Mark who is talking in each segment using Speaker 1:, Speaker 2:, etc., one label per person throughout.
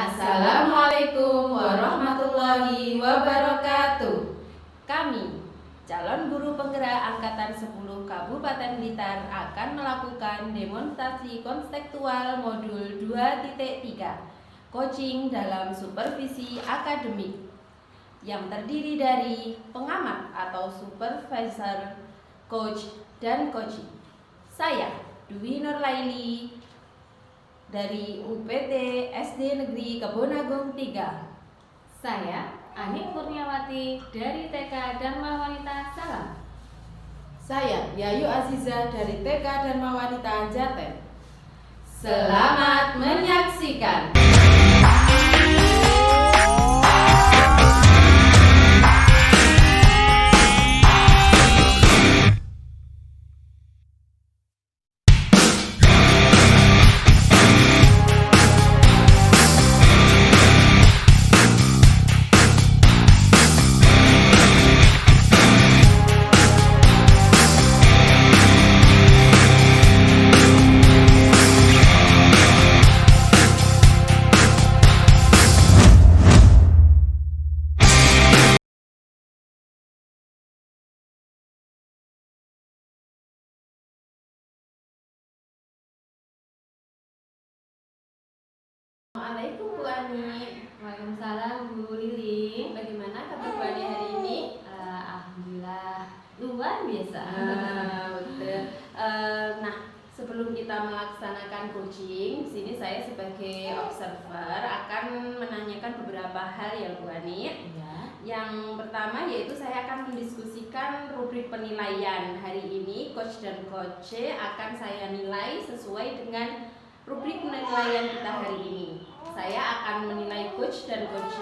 Speaker 1: Assalamualaikum warahmatullahi wabarakatuh. Kami, calon guru penggerak Angkatan 10 Kabupaten Blitar akan melakukan demonstrasi konstekstual modul 2.3 coaching dalam supervisi akademik yang terdiri dari pengamat atau supervisor, coach, dan coaching. Saya, Dwi Nurlaili, dari UPT SD Negeri Kebonagung 3.
Speaker 2: Saya, Ani Kurniawati dari TK Dharma Wanita Salam.
Speaker 1: Saya, Yayu Aziza dari TK Dharma Wanita Jaten. Selamat menyaksikan. Assalamualaikum Bu Ani.
Speaker 2: Waalaikumsalam Bu Lili.
Speaker 1: Bagaimana kabar Bu Ani hari ini?
Speaker 2: Alhamdulillah luar biasa.
Speaker 1: Betul. Nah, sebelum kita melaksanakan coaching, sini saya sebagai observer akan menanyakan beberapa hal ya Bu Ani.
Speaker 2: Ya.
Speaker 1: Yang pertama yaitu saya akan mendiskusikan rubrik penilaian. Hari ini coach dan coach akan saya nilai sesuai dengan rubrik penilaian kita hari ini. Saya akan menilai coach dan coach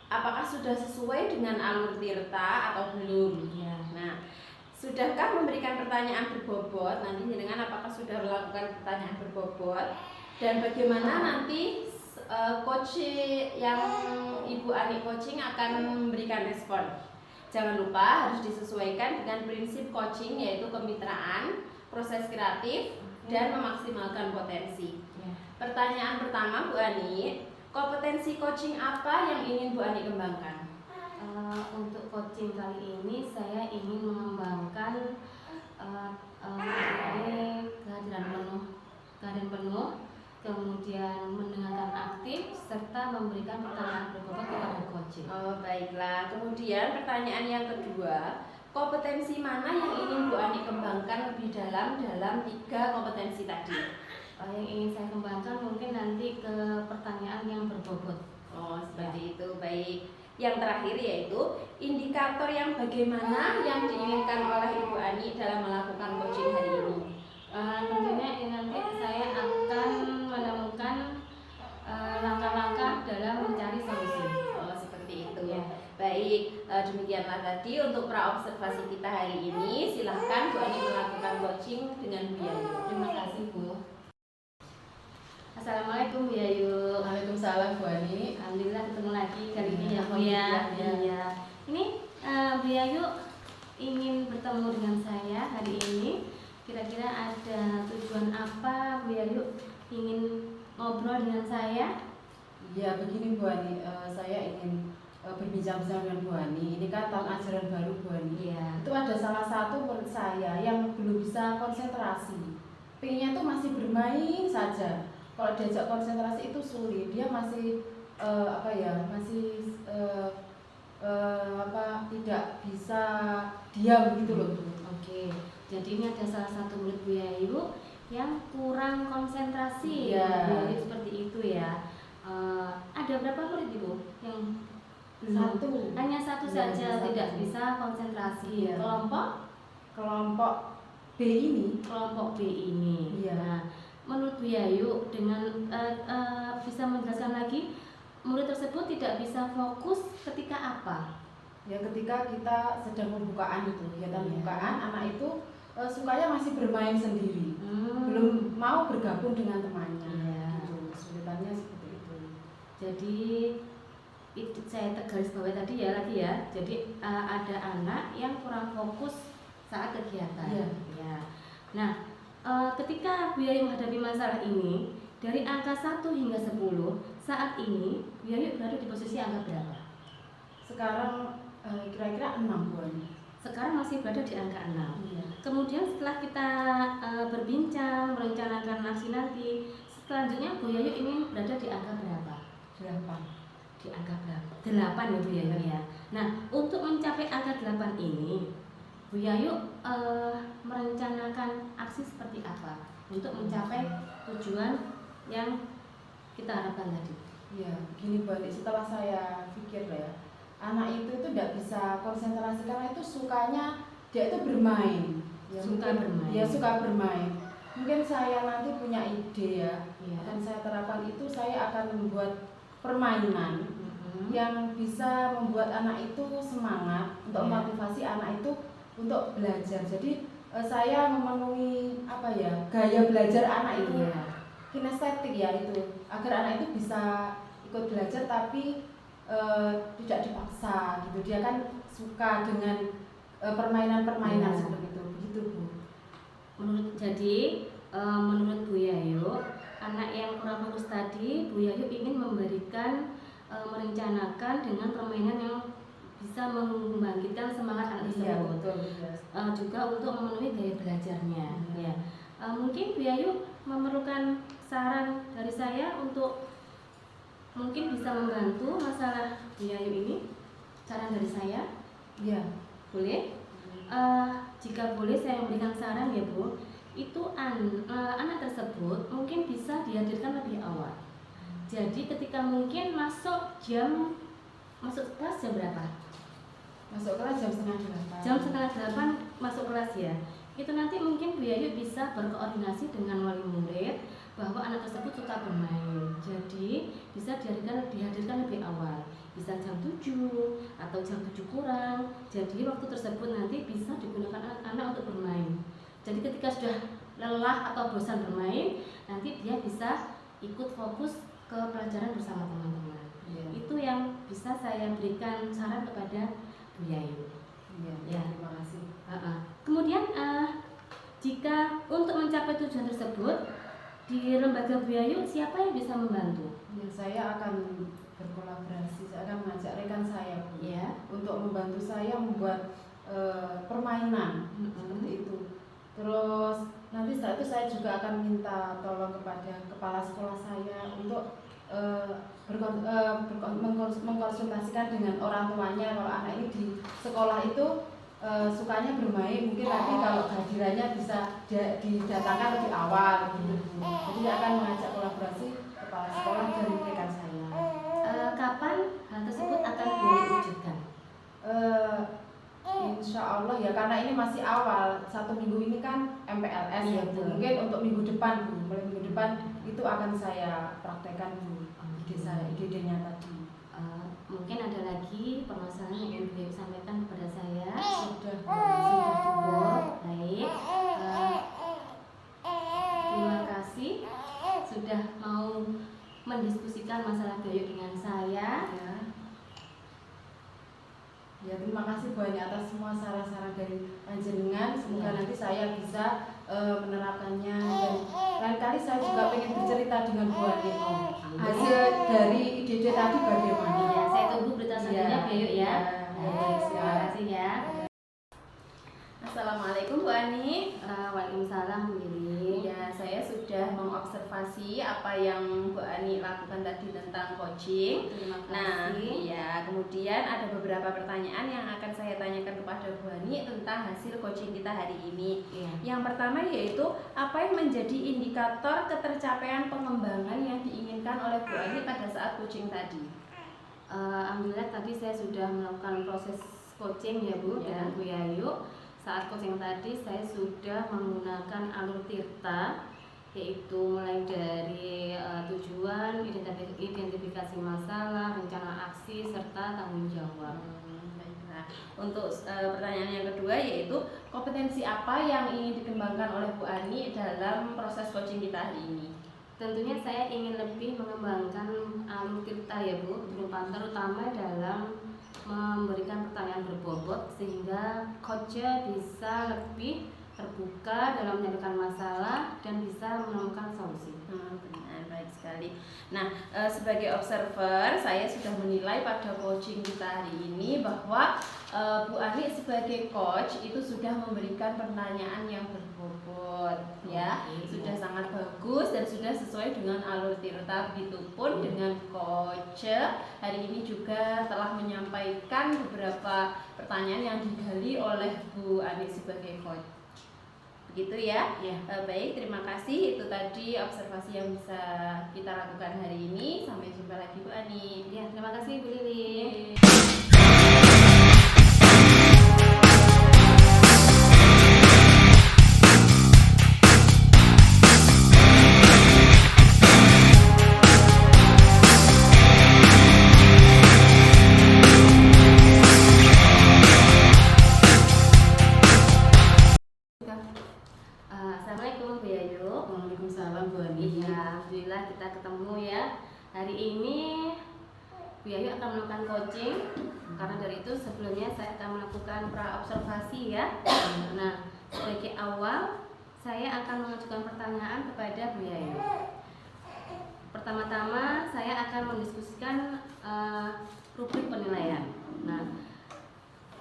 Speaker 1: apakah sudah sesuai dengan alur tirta atau belum.
Speaker 2: Ya.
Speaker 1: Nah, sudahkah memberikan pertanyaan berbobot? Nanti dengan apakah sudah melakukan pertanyaan berbobot? Dan bagaimana nanti coach yang Ibu Ani coaching akan memberikan respon? Jangan lupa harus disesuaikan dengan prinsip coaching, yaitu kemitraan, proses kreatif, dan memaksimalkan potensi.
Speaker 2: Ya.
Speaker 1: Pertanyaan pertama Bu Ani, kompetensi coaching apa yang ingin Bu Ani kembangkan?
Speaker 2: Untuk coaching kali ini saya ingin mengembangkan kehadiran penuh, kemudian mendengarkan aktif, serta memberikan pertanyaan berbobot kepada coaching.
Speaker 1: Baiklah. Kemudian pertanyaan yang kedua, kompetensi mana yang ingin Bu Ani kembangkan lebih dalam 3 kompetensi tadi?
Speaker 2: Yang ingin saya kembangkan mungkin nanti ke pertanyaan yang berbobot.
Speaker 1: Seperti itu. Baik. Yang terakhir yaitu indikator yang bagaimana yang diinginkan oleh Ibu Ani dalam melakukan coaching hari ini?
Speaker 2: Tentunya nanti saya akan menemukan langkah-langkah dalam mencari solusi.
Speaker 1: Seperti itu ya. Baik, demikianlah tadi untuk praobservasi kita hari ini. Silahkan Bu Ani melakukan coaching dengan Bu Yayu.
Speaker 2: Terima kasih Bu. Assalamualaikum Bu Yayu.
Speaker 1: Waalaikumsalam Bu Ani.
Speaker 2: Alhamdulillah ketemu lagi kali ini ya Bu ya.
Speaker 1: Iya.
Speaker 2: Ini Bu Yayu ingin bertemu dengan saya hari ini. Kira-kira ada tujuan apa Bu Yayu ingin ngobrol dengan saya?
Speaker 3: Ya begini Bu Ani, saya ingin berbincang-bincang dengan Bu Ani. Ini kan tahun ajaran baru Bu Ani.
Speaker 2: Iya.
Speaker 3: Itu ada salah satu murid saya yang belum bisa konsentrasi. Pengennya tuh masih bermain saja. Kalau diajak konsentrasi itu sulit. Dia masih tidak bisa diam gitu loh.
Speaker 2: Oke. Jadi ini ada salah satu murid Bu Yayu yang kurang konsentrasi.
Speaker 3: Iya.
Speaker 2: Bu Yayu seperti itu ya. Ada berapa murid Ibu yang
Speaker 3: Satu.
Speaker 2: hanya satu
Speaker 3: Iya,
Speaker 2: saja
Speaker 3: satu.
Speaker 2: tidak bisa konsentrasi.
Speaker 3: Iya.
Speaker 2: Kelompok
Speaker 3: B ini.
Speaker 2: kelompok B ini.
Speaker 3: Iya.
Speaker 2: Nah, menurut Bu Yayu dengan bisa menjelaskan lagi murid tersebut tidak bisa fokus ketika apa?
Speaker 3: Ya ketika kita sedang pembukaan itu, kegiatan
Speaker 2: Iya.
Speaker 3: pembukaan, anak itu sukanya masih bermain sendiri, belum mau bergabung dengan temannya.
Speaker 2: Iya.
Speaker 3: Gitu. Kesulitannya seperti itu.
Speaker 2: Jadi itu saya garis bawahi tadi ya lagi ya. Jadi ada anak yang kurang fokus saat kegiatan.
Speaker 3: Iya.
Speaker 2: Ya. Nah, ketika Bu Yayu menghadapi masalah ini, Dari angka 1 hingga 10, saat ini Bu Yayu berada di posisi angka berapa?
Speaker 3: Sekarang kira-kira 6 Bu Ani.
Speaker 2: Sekarang masih berada di angka 6.
Speaker 3: Iya.
Speaker 2: Kemudian setelah kita berbincang, merencanakan aksi nanti, selanjutnya Bu Yayu ingin berada di angka berapa?
Speaker 3: 8.
Speaker 2: Di angka berapa? 8 ya Bu Yayu ya. Nah, untuk mencapai angka 8 ini, Bu Yayu merencanakan aksi seperti apa untuk mencapai tujuan yang kita harapkan tadi?
Speaker 3: Iya, begini Bu Ani, setelah saya pikir ya, anak itu tidak bisa konsentrasi karena itu sukanya dia itu bermain. Ya,
Speaker 2: Suka
Speaker 3: mungkin
Speaker 2: bermain.
Speaker 3: dia suka bermain. Mungkin saya nanti punya ide ya,
Speaker 2: Iya.
Speaker 3: akan saya terapkan itu, saya akan membuat permainan
Speaker 2: Mhm.
Speaker 3: yang bisa membuat anak itu semangat untuk
Speaker 2: Iya.
Speaker 3: memotivasi anak itu untuk belajar. Jadi saya memenuhi apa ya, gaya belajar anak itu,
Speaker 2: Iya.
Speaker 3: kinestetik ya itu, agar anak itu bisa ikut belajar tapi tidak dipaksa gitu. Dia kan suka dengan permainan-permainan
Speaker 2: Iya.
Speaker 3: seperti itu, begitu Bu.
Speaker 2: Menurut Bu Yayu, anak yang kurang fokus tadi, Bu Yayu ingin memberikan merencanakan dengan permainan yang bisa membangkitkan semangat anak
Speaker 3: Iya
Speaker 2: tersebut.
Speaker 3: betul. Iya.
Speaker 2: Juga untuk memenuhi gaya belajarnya.
Speaker 3: Iya.
Speaker 2: Ya. Mungkin Bu Yayu memerlukan saran dari saya untuk mungkin bisa membantu masalah Bu Yayu ini. Saran dari saya,
Speaker 3: Iya.
Speaker 2: boleh? Jika boleh saya memberikan saran ya Bu, itu anak tersebut mungkin bisa dihadirkan lebih awal. Jadi ketika mungkin masuk kelas jam berapa?
Speaker 3: Masuk kelas jam setengah 8.
Speaker 2: Jam setengah 8 masuk kelas ya. Itu nanti mungkin Bu Yayu bisa berkoordinasi dengan wali murid bahwa anak tersebut suka bermain. Jadi bisa dihadirkan lebih awal. Bisa jam 7 atau jam 7 kurang. Jadi waktu tersebut nanti bisa digunakan anak-anak untuk bermain. Jadi ketika sudah lelah atau bosan bermain, nanti dia bisa ikut fokus ke pelajaran bersama teman-teman.
Speaker 3: Iya.
Speaker 2: Itu yang bisa saya berikan saran kepada Bu Yayu.
Speaker 3: Iya.
Speaker 2: Ya.
Speaker 3: Terima kasih.
Speaker 2: Kemudian jika untuk mencapai tujuan tersebut di lembaga Bu Yayu, siapa yang bisa membantu?
Speaker 3: Ya, saya akan berkolaborasi, saya akan mengajak rekan saya Bu,
Speaker 2: Ya.
Speaker 3: untuk membantu saya membuat permainan seperti itu. Terus nanti setelah itu saya juga akan minta tolong kepada kepala sekolah saya untuk mengkonsultasikan dengan orang tuanya kalau anak ini di sekolah itu sukanya bermain, mungkin nanti kalau kehadirannya bisa didatangkan lebih awal gitu Bu. Jadi saya akan mengajak kolaborasi kepala sekolah dan rekan saya.
Speaker 2: Kapan hal tersebut akan Bu Yayu wujudkan?
Speaker 3: Insya Allah ya, karena ini masih awal, 1 minggu ini kan MPLS
Speaker 2: Iya,
Speaker 3: ya Bu.
Speaker 2: betul.
Speaker 3: Mungkin untuk minggu depan Bu, mulai minggu depan itu akan saya praktekkan Bu, ide-idenya tadi.
Speaker 2: Mungkin ada lagi permasalahan yang ingin Bu Yayu sampaikan kepada saya?
Speaker 3: Sudah
Speaker 2: Sudah cukup. Baik. Terima kasih sudah mau mendiskusikan masalah Bu Yayu dengan saya.
Speaker 3: ya. Ya, terima kasih banyak atas semua saran-saran dari panjenengan. Semoga
Speaker 2: Ya.
Speaker 3: nanti saya bisa menerapkannya, dan lain kali saya juga pengen bercerita dengan Bu Ani hasil dari ide-ide tadi bagaimana.
Speaker 2: Ya, saya tunggu berita selanjutnya Bu Yayu ya.
Speaker 3: Ya,
Speaker 2: Baik, terima kasih ya.
Speaker 1: Assalamualaikum Bu Ani.
Speaker 2: Waalaikumsalam Bu Lili.
Speaker 1: Ya, saya sudah mengobservasi apa yang Bu Ani lakukan tadi tentang coaching.
Speaker 2: Terima
Speaker 1: Nah,
Speaker 2: kasih.
Speaker 1: ya, kemudian ada beberapa pertanyaan yang akan saya tanyakan kepada Bu Ani tentang hasil coaching kita hari ini.
Speaker 2: Iya.
Speaker 1: Yang pertama yaitu apa yang menjadi indikator ketercapaian pengembangan yang diinginkan oleh Bu Ani pada saat coaching tadi?
Speaker 2: Alhamdulillah tadi saya sudah melakukan proses coaching ya Bu
Speaker 1: Ya.
Speaker 2: dengan Bu Yayu. Saat coaching tadi saya sudah menggunakan alur Tirta, yaitu mulai dari tujuan, identifikasi masalah, rencana aksi, serta tanggung jawab.
Speaker 1: Baiklah. Untuk pertanyaan yang kedua yaitu kompetensi apa yang ingin dikembangkan oleh Bu Ani dalam proses coaching kita hari ini?
Speaker 2: Tentunya saya ingin lebih mengembangkan alur Tirta ya Bu, terutama dalam memberikan pertanyaan berbobot sehingga coachnya bisa lebih terbuka dalam menyampaikan masalah dan bisa menemukan solusi.
Speaker 1: Benar, Nah, sebagai observer, saya sudah menilai pada coaching kita hari ini bahwa Bu Ani sebagai coach itu sudah memberikan pertanyaan yang berbobot, ya, sudah sangat bagus dan sudah sesuai dengan alur Tirta. Begitupun dengan coach hari ini juga telah menyampaikan beberapa pertanyaan yang digali oleh Bu Ani sebagai coach. Begitu ya. Baik, terima kasih. Itu tadi observasi yang bisa kita lakukan hari ini. Sampai jumpa lagi Bu Ani.
Speaker 2: Ya, terima kasih Bu Lili. Assalamualaikum Bu Yayu.
Speaker 3: Waalaikumsalam Bu Ani.
Speaker 2: Iya, alhamdulillah kita ketemu ya. Hari ini Bu Yayu akan melakukan coaching. Karena dari itu sebelumnya saya akan melakukan pra-observasi ya. Nah, sebagai awal saya akan mengajukan pertanyaan kepada Bu Yayu. Pertama-tama saya akan mendiskusikan rubrik penilaian. Nah,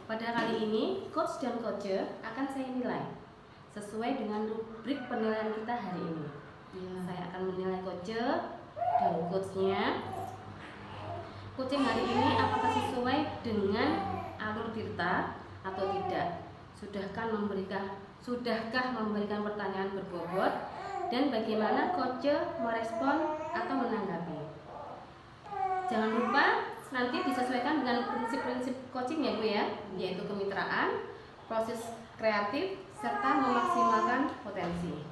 Speaker 2: pada kali ini coach dan coacher akan saya nilai sesuai dengan rubrik penilaian kita hari ini. Saya akan menilai coacher dan coachnya. Coaching hari ini apakah sesuai dengan alur Tirta atau tidak? Sudahkah memberikan pertanyaan berbobot dan bagaimana coacher merespon atau menanggapi? Jangan lupa nanti disesuaikan dengan prinsip-prinsip coaching ya Bu ya, yaitu kemitraan, proses kreatif, serta memaksimalkan potensi.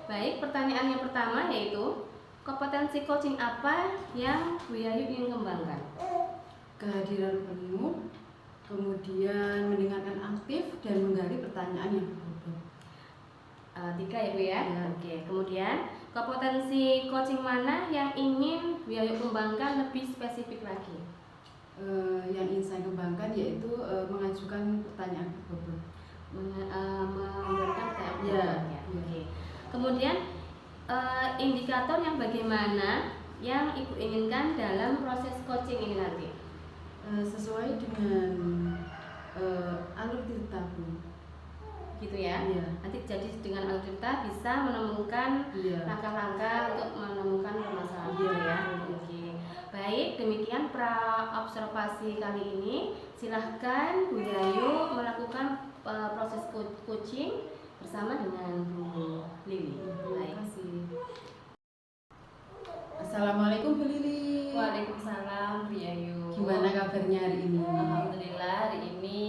Speaker 2: Baik, pertanyaan yang pertama yaitu kompetensi coaching apa yang Bu Yayu ingin kembangkan?
Speaker 3: Kehadiran penuh, kemudian mendengarkan aktif dan menggali pertanyaan yang berbobot.
Speaker 2: 3 ya Bu ya? Oke, kemudian kompetensi coaching mana yang ingin Bu Yayu kembangkan lebih spesifik lagi?
Speaker 3: Yang ingin saya kembangkan yaitu mengajukan pertanyaan berbobot.
Speaker 2: Memberikan pertanyaan
Speaker 3: Ya.
Speaker 2: berbobot ya. Oke. Kemudian indikator yang bagaimana yang Ibu inginkan dalam proses coaching ini nanti?
Speaker 3: Sesuai dengan alur Tirta Bu.
Speaker 2: Gitu ya.
Speaker 3: Iya.
Speaker 2: Nanti jadi dengan alur Tirta bisa menemukan
Speaker 3: Iya.
Speaker 2: langkah-langkah untuk menemukan permasalahan
Speaker 3: Iya,
Speaker 2: ya.
Speaker 3: betul.
Speaker 2: Oke. Baik, demikian pra observasi kali ini. Silahkan Bu Yayu melakukan proses coaching bersama dengan Bu Lili.
Speaker 3: Terima
Speaker 2: Baik.
Speaker 3: kasih. Assalamualaikum Bu Lili.
Speaker 1: Waalaikumsalam Bu Yayu.
Speaker 3: Gimana kabarnya hari ini?
Speaker 1: Alhamdulillah hari ini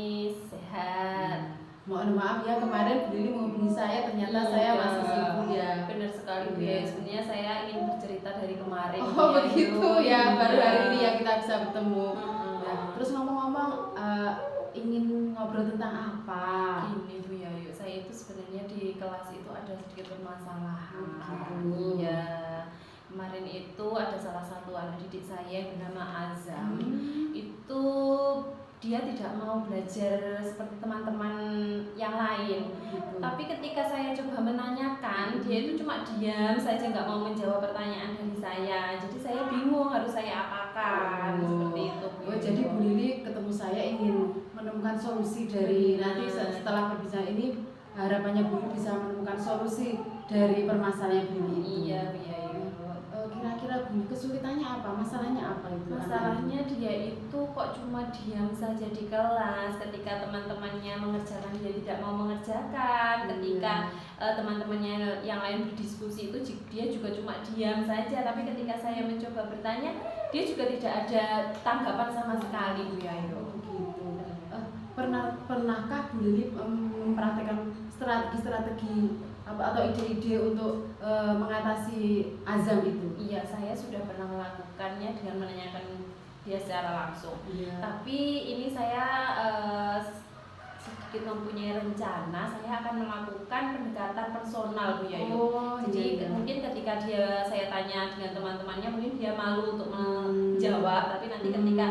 Speaker 1: sehat.
Speaker 3: Mohon maaf ya, kemarin Bu Lili menghubungi saya, ternyata saya
Speaker 1: Iya.
Speaker 3: masih sibuk ya.
Speaker 1: Benar sekali Bu
Speaker 3: Iya.
Speaker 1: Yayu. Sebenarnya saya ingin bercerita dari kemarin. Bu
Speaker 3: Oh
Speaker 1: Yayu.
Speaker 3: begitu ya, baru
Speaker 1: Iya.
Speaker 3: hari ini ya kita bisa bertemu.
Speaker 1: Mm-mm.
Speaker 3: Ya, terus ngomong-ngomong, ingin ngobrol tentang apa?
Speaker 1: Gini Bu Yayu, saya itu sebenarnya di kelas itu ada sedikit permasalahan.
Speaker 3: Gitu.
Speaker 1: Iya. Kemarin itu ada salah satu anak didik saya yang bernama Azam. Itu dia tidak mau belajar seperti teman-teman yang lain.
Speaker 3: Gitu.
Speaker 1: Tapi ketika saya coba menanyakan, dia itu cuma diam saja, nggak mau menjawab pertanyaan dari saya. Jadi saya bingung harus saya apakan. Seperti itu Bu
Speaker 3: Oh,
Speaker 1: Yayu.
Speaker 3: jadi Bu Lili ketemu saya ingin menemukan solusi dari nanti setelah berbicara ini, harapannya Bu Lili bisa menemukan solusi dari permasalahan Bu Lili itu.
Speaker 1: Iya Bu Yayu.
Speaker 3: Kira-kira Bu, kesulitannya apa? Masalahnya apa itu?
Speaker 1: Masalahnya dia itu kok cuma diam saja di kelas ketika teman-temannya mengerjakan, dia tidak mau mengerjakan. Ketika teman-temannya yang lain berdiskusi itu dia juga cuma diam saja. Tapi ketika saya mencoba bertanya, dia juga tidak ada tanggapan sama sekali Bu Yayu.
Speaker 3: Gitu. Pernahkah Bu Lili mempraktekkan strategi-strategi atau ide-ide untuk mengatasi azam itu?
Speaker 1: Iya, saya sudah pernah melakukannya dengan menanyakan dia secara langsung.
Speaker 3: Iya.
Speaker 1: Tapi ini saya sedikit mempunyai rencana, saya akan melakukan pendekatan personal Bu Yayu.
Speaker 3: Oh,
Speaker 1: Jadi
Speaker 3: iya.
Speaker 1: mungkin ketika saya tanya dengan teman-temannya, mungkin dia malu untuk menjawab. Tapi nanti ketika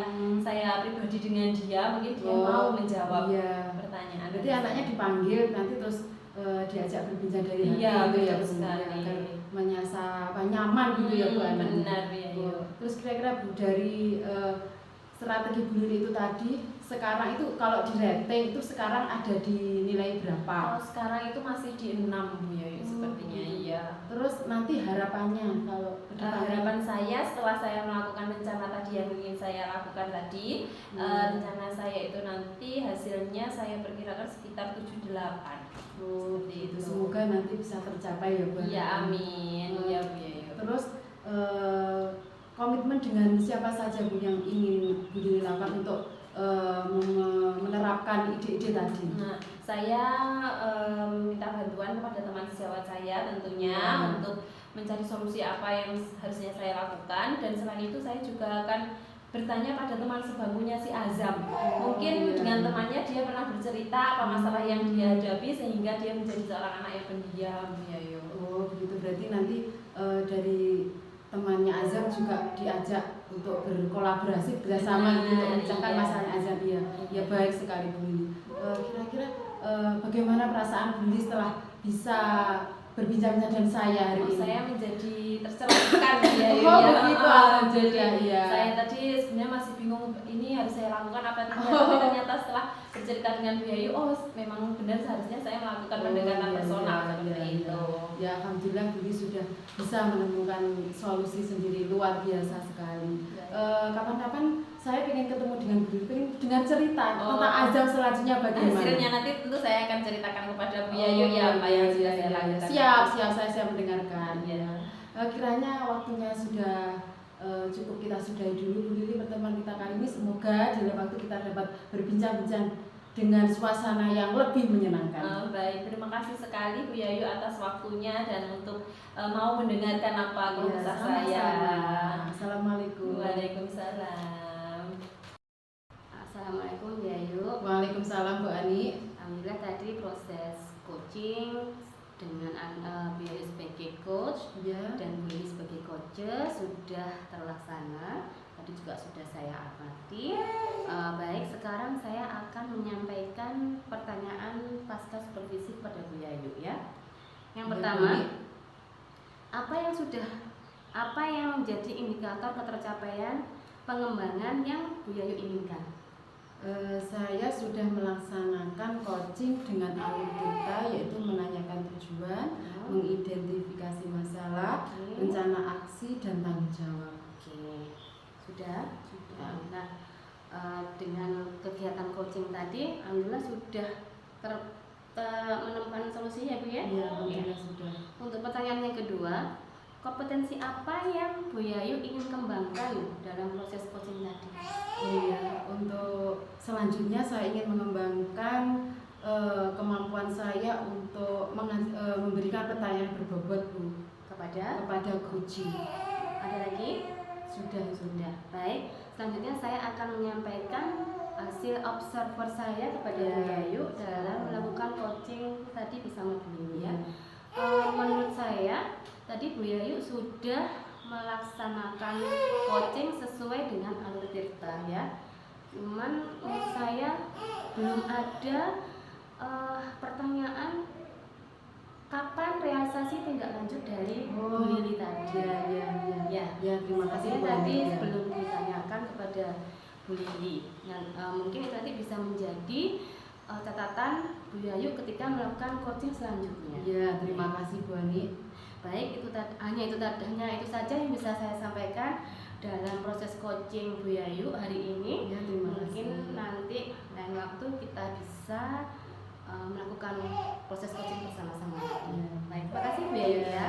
Speaker 1: saya pribadi dengan dia, mungkin dia mau menjawab
Speaker 3: iya.
Speaker 1: pertanyaan.
Speaker 3: Berarti anaknya dipanggil nanti terus diajak berbincang dari hati
Speaker 1: Iya,
Speaker 3: gitu ya
Speaker 1: betul
Speaker 3: Bu,
Speaker 1: sekali.
Speaker 3: agar menyasar nyaman gitu ya Bu Ana.
Speaker 1: Benar ya.
Speaker 3: Terus kira-kira Bu dari strategi Bu Lili itu tadi, sekarang itu kalau di rating itu sekarang ada di nilai berapa?
Speaker 1: Kalau sekarang itu masih di 6 Bu Yayu sepertinya. Iya.
Speaker 3: Terus nanti harapannya kalau ke depannya?
Speaker 1: Harapan saya setelah saya melakukan rencana tadi yang ingin saya lakukan tadi, rencana saya itu nanti hasilnya saya perkirakan sekitar 7-8.
Speaker 3: Seperti itu. Semoga nanti bisa tercapai ya Bu.
Speaker 1: Iya, amin. Ya Bu Yayu.
Speaker 3: Terus komitmen dengan siapa saja Bu yang ingin Bu Lili lakukan untuk menerapkan ide-ide tadi?
Speaker 1: Nah, saya minta bantuan kepada teman sejawat saya tentunya untuk mencari solusi apa yang harusnya saya lakukan, dan selain itu saya juga akan bertanya pada teman sebangkunya si Azam. Mungkin dengan temannya dia pernah bercerita apa masalah yang dia hadapi sehingga dia menjadi seorang anak yang pendiam. Ya, yo.
Speaker 3: Oh begitu, berarti nanti dari temannya Azam juga diajak untuk berkolaborasi bersama untuk memecahkan masalahnya Azam. Ya baik sekali Bu Lili. Kira-kira bagaimana perasaan Bu Lili setelah bisa berbincang-bincang dengan saya hari ini?
Speaker 1: Saya menjadi tercerahkan ya.
Speaker 3: Begitu, alhamdulillah. Ya.
Speaker 1: Saya tadi sebenarnya masih bingung ini harus saya lakukan apa tidak, tapi ternyata setelah bercerita dengan Bu Yayu, oh memang benar seharusnya saya melakukan pendekatan personal seperti itu.
Speaker 3: Ya alhamdulillah Bu Lili sudah bisa menemukan solusi sendiri, luar biasa sekali. Kapan-kapan saya ingin ketemu dengan Bu Lili, ingin dengar cerita tentang Azam selanjutnya bagaimana.
Speaker 1: Hasilnya nanti tentu saya akan ceritakan kepada Bu Yayu ya apa yang sudah saya lakukan.
Speaker 3: Siap, saya siap mendengarkan. Kiranya waktunya sudah cukup, kita sudahi dulu Bu Lili pertemuan kita kali ini. Semoga di lain waktu kita dapat berbincang-bincang dengan suasana yang lebih menyenangkan.
Speaker 1: Baik, terima kasih sekali Bu Yayu atas waktunya dan untuk mau mendengarkan apa keluh kesah saya.
Speaker 3: Assalamualaikum.
Speaker 1: Waalaikumsalam.
Speaker 2: Assalamualaikum Bu Yayu.
Speaker 3: Waalaikumsalam Bu Ani.
Speaker 2: Alhamdulillah tadi proses coaching dengan Bu Yayu sebagai coach dan Bu Lili sebagai coach sudah terlaksana. Tadi juga sudah saya amati. Baik, sekarang saya akan menyampaikan pertanyaan pasca supervisi kepada Bu Yayu ya. Yang pertama, apa yang menjadi indikator ketercapaian pengembangan yang Bu Yayu inginkan?
Speaker 3: Saya sudah melaksanakan coaching dengan alur kita, yaitu menanyakan tujuan, mengidentifikasi masalah, rencana aksi dan tanggung jawab.
Speaker 2: Oke, sudah. Nah, dengan kegiatan coaching tadi, alhamdulillah sudah menemukan solusinya Bu ya?
Speaker 3: Iya, alhamdulillah sudah.
Speaker 2: Untuk pertanyaan yang kedua, kompetensi apa yang Bu Yayu ingin kembangkan dalam proses coaching tadi?
Speaker 3: Iya, untuk selanjutnya saya ingin mengembangkan kemampuan saya untuk memberikan pertanyaan berbobot Bu kepada coaching.
Speaker 2: Ada lagi? Sudah. Baik, selanjutnya saya akan menyampaikan hasil observer saya kepada Bu Yayu dalam melakukan coaching tadi bersama Bu Lili ya. Menurut saya tadi Bu Yayu sudah melaksanakan coaching sesuai dengan alur tirta ya. Cuman menurut saya belum ada pertanyaan kapan realisasi tindak lanjut dari Bu Lili tadi. Ya,
Speaker 3: terima kasih Bu
Speaker 2: tadi
Speaker 3: Ani.
Speaker 2: sebelum ditanyakan kepada Bu Lili. Mungkin itu nanti bisa menjadi catatan Bu Yayu ketika melakukan coaching selanjutnya.
Speaker 3: Ya, terima kasih Bu Ani.
Speaker 2: Baik, hanya itu saja yang bisa saya sampaikan dalam proses coaching Bu Yayu hari ini.
Speaker 3: Ya, terima
Speaker 2: Mungkin
Speaker 3: kasih.
Speaker 2: nanti lain waktu kita bisa melakukan proses coaching bersama-sama. Baik, terima kasih Bu Yayu ya.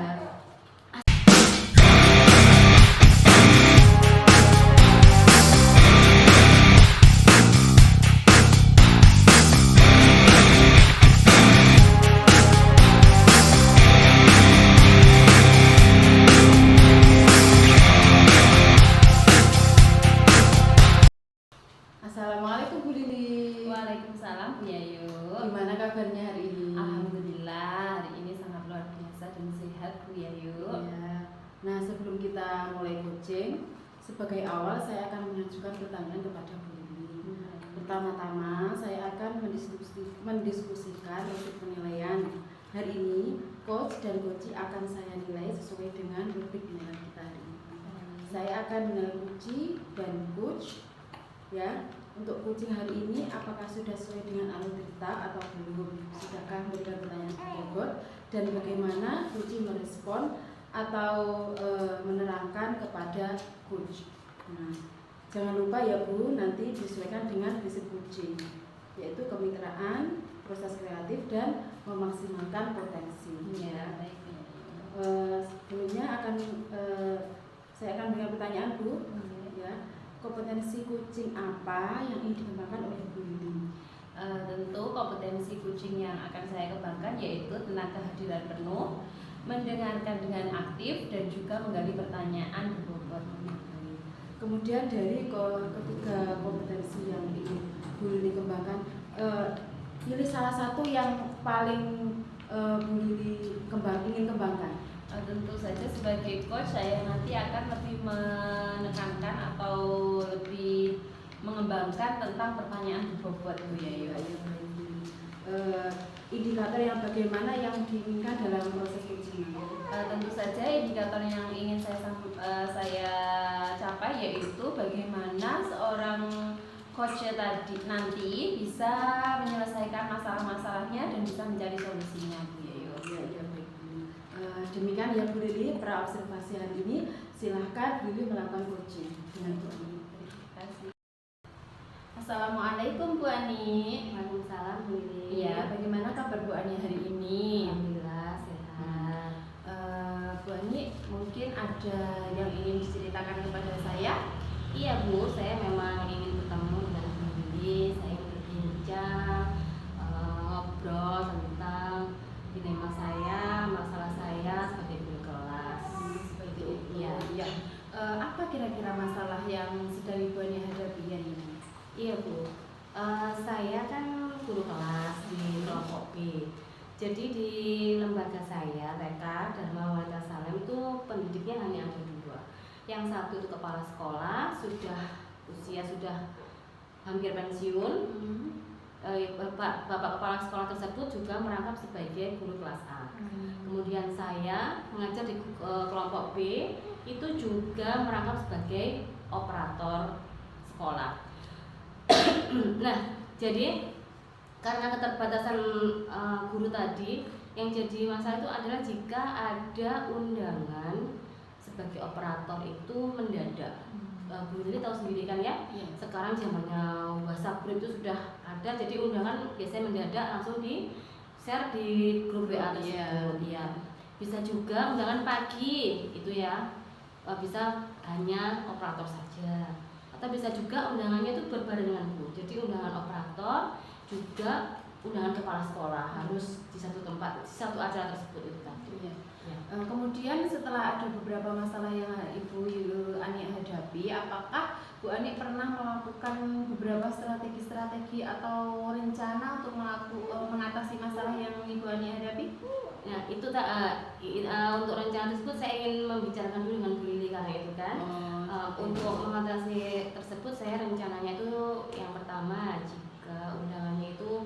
Speaker 3: Assalamualaikum Bu Lili.
Speaker 1: Waalaikumsalam Bu Yayu.
Speaker 3: Gimana kabarnya hari ini?
Speaker 1: Alhamdulillah hari ini sangat luar biasa dan sehat Bu Yayu.
Speaker 3: Ya. Nah, sebelum kita mulai coaching, sebagai awal saya akan mengajukan pertanyaan kepada Bu Lili. Pertama-tama saya akan mendiskusikan untuk penilaian. Hari ini coach dan coachee akan saya nilai sesuai dengan rubrik saya akan dengan Kuci dan Coach ya. Untuk coaching hari ini apakah sudah sesuai dengan alutsista atau belum? Sudahkah memberikan pertanyaan bobot dan bagaimana Kuci merespon atau menerangkan kepada coach. Nah, jangan lupa ya Bu, nanti disesuaikan dengan prinsip coaching, yaitu kemitraan, proses kreatif dan memaksimalkan potensi.
Speaker 1: Ya, baik.
Speaker 3: Sebelumnya saya akan berikan pertanyaan Bu. Ya, kompetensi coaching apa yang ingin dikembangkan oleh Bu Lili?
Speaker 1: Tentu kompetensi coaching yang akan saya kembangkan yaitu tentang kehadiran penuh, mendengarkan dengan aktif dan juga menggali pertanyaan berbobot.
Speaker 3: Kemudian dari ketiga kompetensi yang ingin Bu Lili kembangkan, pilih salah satu yang paling Bu Lili ingin kembangkan.
Speaker 1: Tentu saja sebagai coach saya nanti akan lebih menekankan atau lebih mengembangkan tentang pertanyaan berbobot Bu Yayu.
Speaker 3: Indikator yang bagaimana yang diinginkan dalam proses coaching?
Speaker 1: Tentu saja indikator yang ingin saya capai yaitu bagaimana seorang coach tadi nanti bisa menyelesaikan masalah-masalahnya dan bisa mencari solusinya Bu Yayu.
Speaker 3: Ya, baik. Demikian ya Bu Lili, pra observasi hari ini. Silahkan Bu Lili melakukan coaching dengan Bu Ani.
Speaker 1: Terima kasih. Assalamualaikum Bu Ani.
Speaker 2: Waalaikumsalam Bu Lili.
Speaker 1: Iya, bagaimana kabar Bu Ani hari ini?
Speaker 2: Alhamdulillah sehat.
Speaker 1: Bu Ani, mungkin ada yang ingin diceritakan kepada saya?
Speaker 2: Iya Bu, saya memang ingin bertemu dengan Bu Lili. Saya ingin berbincang, ngobrol tentang dilema saya, masalah saya sebagai guru kelas.
Speaker 1: Seperti itu.
Speaker 2: Iya.
Speaker 1: Ya. Apa kira-kira masalah yang sedang Ibu Ani hadapi hari ini?
Speaker 2: Iya Bu, saya kan guru kelas di kelompok B. Jadi di lembaga saya TK Dharma Wanita Salem itu pendidiknya hanya ada 2. Yang satu itu kepala sekolah, usia sudah hampir pensiun. Bapak kepala sekolah tersebut juga merangkap sebagai guru kelas A. Kemudian saya mengajar di kelompok B itu juga merangkap sebagai operator sekolah. Nah, jadi karena keterbatasan guru tadi, yang jadi masalah itu adalah jika ada undangan sebagai operator itu mendadak. Bu Lili tahu sendiri kan ya, sekarang zamannya WhatsApp group itu sudah ada, jadi undangan biasanya mendadak langsung di share di grup WA tersebut. Ya. Bisa juga undangan pagi itu ya, bisa hanya operator saja. Atau bisa juga undangannya itu berbarengan Bu. Jadi undangan operator juga undangan kepala sekolah harus di satu tempat, di satu acara tersebut itu tadi.
Speaker 1: Ya.
Speaker 2: Ya.
Speaker 1: Kemudian setelah ada beberapa masalah yang Ibu Ani hadapi, apakah Bu Ani pernah melakukan beberapa strategi-strategi atau rencana untuk mengatasi masalah yang Ibu Ani hadapi?
Speaker 2: Nah itu untuk rencana tersebut saya ingin membicarakan dulu dengan Bu Lili karena itu kan. Untuk mengatasi tersebut saya rencananya itu yang pertama, jika undangannya itu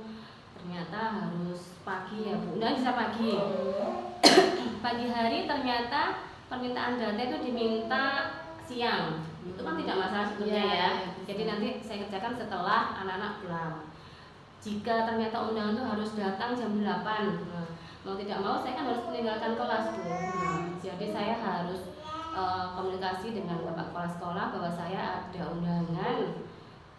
Speaker 2: ternyata harus pagi ya Bu, undangan bisa pagi. Pagi hari ternyata permintaan data itu diminta siang, itu kan tidak masalah sebetulnya ya. Jadi nanti saya kerjakan setelah anak-anak pulang. Jika ternyata undangan itu harus datang jam 8, nah, mau tidak mau saya kan harus meninggalkan kelas Bu. Jadi saya harus komunikasi dengan Bapak Kepala Sekolah bahwa saya ada undangan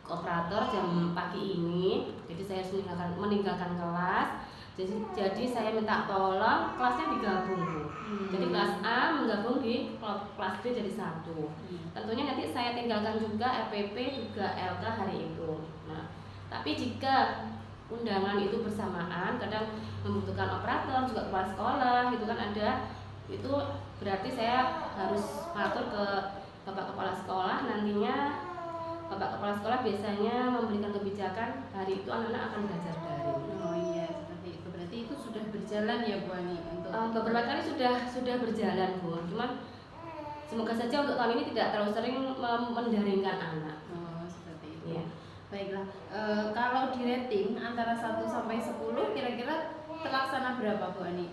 Speaker 2: operator jam pagi ini, jadi saya harus meninggalkan kelas. Jadi saya minta tolong kelasnya digabung Bu. Jadi kelas A menggabung di kelas B jadi satu. Tentunya nanti saya tinggalkan juga RPP juga LK hari itu. Nah, tapi jika undangan itu bersamaan, kadang membutuhkan operator juga kepala sekolah gitu kan ada, itu berarti saya harus mengatur ke Bapak Kepala Sekolah. Nantinya Bapak Kepala Sekolah biasanya memberikan kebijakan hari itu anak-anak akan belajar daring.
Speaker 1: Oh iya, seperti itu. Berarti itu sudah berjalan ya Bu Ani untuk
Speaker 2: beberapa kali sudah berjalan Bu. Cuman semoga saja untuk tahun ini tidak terlalu sering mendaringkan anak.
Speaker 1: Oh, seperti itu.
Speaker 2: Ya.
Speaker 1: Baiklah. Kalau di rating antara 1 sampai 10 kira-kira terlaksana berapa Bu Ani?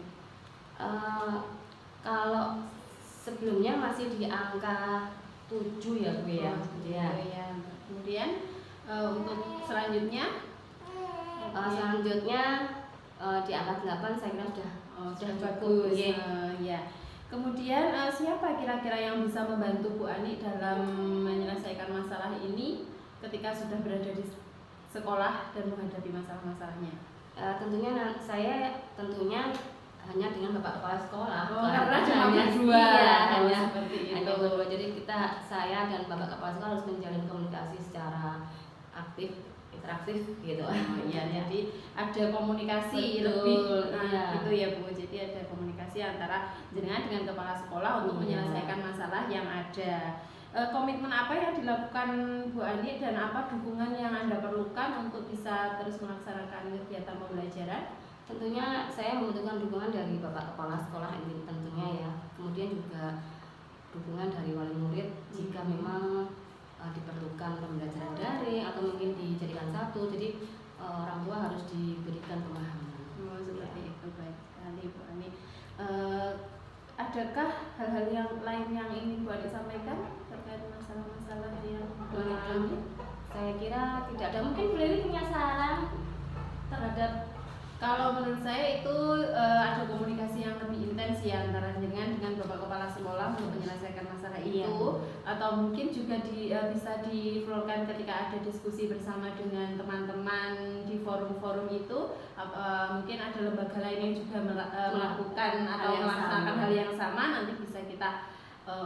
Speaker 2: Kalau sebelumnya masih di angka 7 ya Bu ya. Ya.
Speaker 1: Ya. Kemudian untuk selanjutnya
Speaker 2: Selanjutnya di angka 8 saya kira sudah
Speaker 1: bagus.
Speaker 2: Iya.
Speaker 1: Ya. Kemudian siapa kira-kira yang bisa membantu Bu Ani dalam menyelesaikan masalah ini ketika sudah berada di sekolah dan menghadapi masalah-masalahnya?
Speaker 2: Tentunya saya hanya dengan Bapak Kepala Sekolah.
Speaker 1: Karena cuma berdua.
Speaker 2: Iya,
Speaker 1: hanya seperti itu.
Speaker 2: hanya berdua. Jadi saya dan Bapak Kepala Sekolah harus menjalin komunikasi secara aktif, interaktif gitu.
Speaker 1: Ya, jadi ada komunikasi
Speaker 2: Betul,
Speaker 1: lebih
Speaker 2: iya.
Speaker 1: gitu ya Bu. Jadi ada komunikasi antara jenengan dengan kepala sekolah untuk menyelesaikan masalah yang ada. Komitmen apa yang dilakukan Bu Ani dan apa dukungan yang Anda perlukan untuk bisa terus melaksanakan kegiatan pembelajaran?
Speaker 2: Tentunya saya membutuhkan dukungan dari Bapak Kepala Sekolah ini tentunya ya. Kemudian juga dukungan dari wali murid jika memang diperlukan pembelajaran daring atau mungkin dijadikan satu. Jadi orang tua harus diberikan pemahaman.
Speaker 1: Seperti itu, baik sekali Bu Ani. Adakah hal-hal yang lain yang ingin Bu Ani sampaikan terkait masalah-masalah yang Bu Ani alami?
Speaker 2: Saya kira tidak ada. Mungkin Bu Lili punya saran terhadap.
Speaker 1: Kalau menurut saya itu ada komunikasi yang lebih intens ya antara dengan Bapak Kepala Sekolah untuk menyelesaikan masalah itu, atau mungkin juga bisa diflowkan ketika ada diskusi bersama dengan teman-teman di forum-forum itu. Mungkin ada lembaga lain yang juga melakukan atau melaksanakan hal yang sama, nanti bisa kita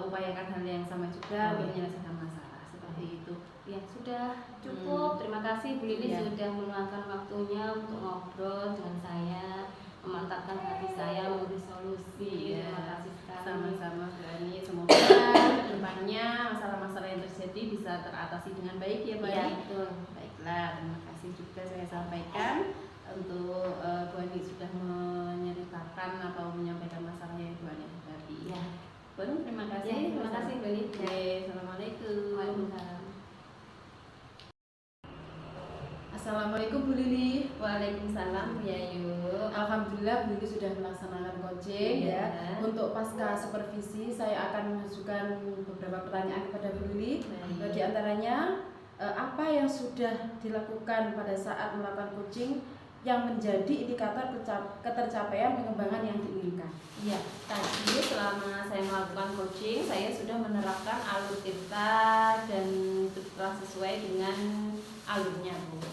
Speaker 1: upayakan hal yang sama juga untuk menyelesaikan masalah seperti itu.
Speaker 2: Ya sudah cukup. Terima kasih Bu Lili sudah meluangkan waktunya untuk ngobrol dengan saya, memantapkan hati saya memberi solusi. Terima kasih sekali.
Speaker 1: Sama-sama Bu Ani. Semoga kedepannya masalah-masalah yang terjadi bisa teratasi dengan baik ya Bu Ani.
Speaker 2: Ya, betul.
Speaker 1: Baiklah, terima kasih juga saya sampaikan untuk Bu Ani sudah menceritakan atau menyampaikan masalah yang Bu Ani hadapi.
Speaker 2: Ya.
Speaker 1: Bu Ani, terima kasih.
Speaker 2: Ya, terima kasih Bu Lili.
Speaker 1: Assalamualaikum.
Speaker 2: Waalaikumsalam.
Speaker 3: Assalamualaikum Bu Lili.
Speaker 1: Waalaikumsalam Bu Yayu.
Speaker 3: Alhamdulillah Bu Lili sudah melaksanakan coaching ya. Untuk pasca supervisi saya akan mengajukan beberapa pertanyaan kepada Bu Lili. Di antaranya apa yang sudah dilakukan pada saat melakukan coaching yang menjadi indikator ketercapaian pengembangan yang diinginkan?
Speaker 1: Ya, tadi selama saya melakukan coaching, saya sudah menerapkan alur kita dan telah sesuai dengan alurnya Bu.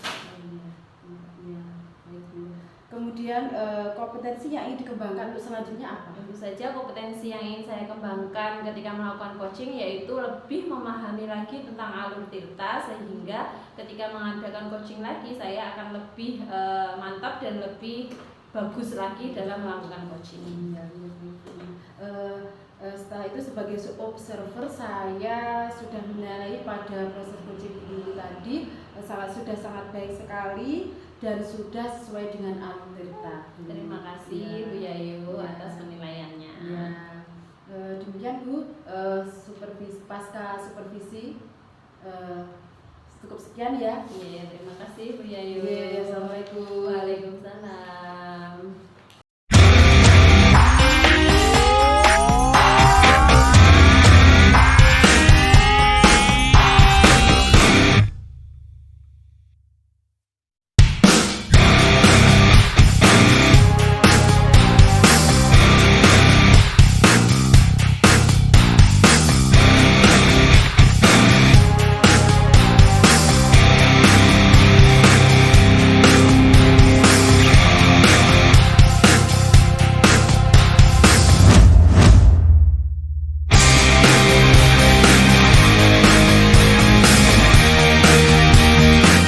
Speaker 3: Kemudian kompetensi yang ingin dikembangkan untuk selanjutnya apa?
Speaker 1: Tentu saja kompetensi yang ingin saya kembangkan ketika melakukan coaching yaitu lebih memahami lagi tentang alur tirta, sehingga ketika mengadakan coaching lagi saya akan lebih mantap dan lebih bagus lagi dalam melakukan coaching.
Speaker 3: Setelah itu sebagai observer saya sudah menilai pada proses coaching dulu tadi sudah sangat baik sekali dan sudah sesuai dengan alur tirta.
Speaker 1: Terima kasih Bu Yayu atas penilaiannya.
Speaker 3: Ya. Demikian Bu, pasca supervisi cukup sekian ya.
Speaker 1: Iya, terima kasih Bu Yayu.
Speaker 3: Assalamualaikum.
Speaker 1: Waalaikumsalam.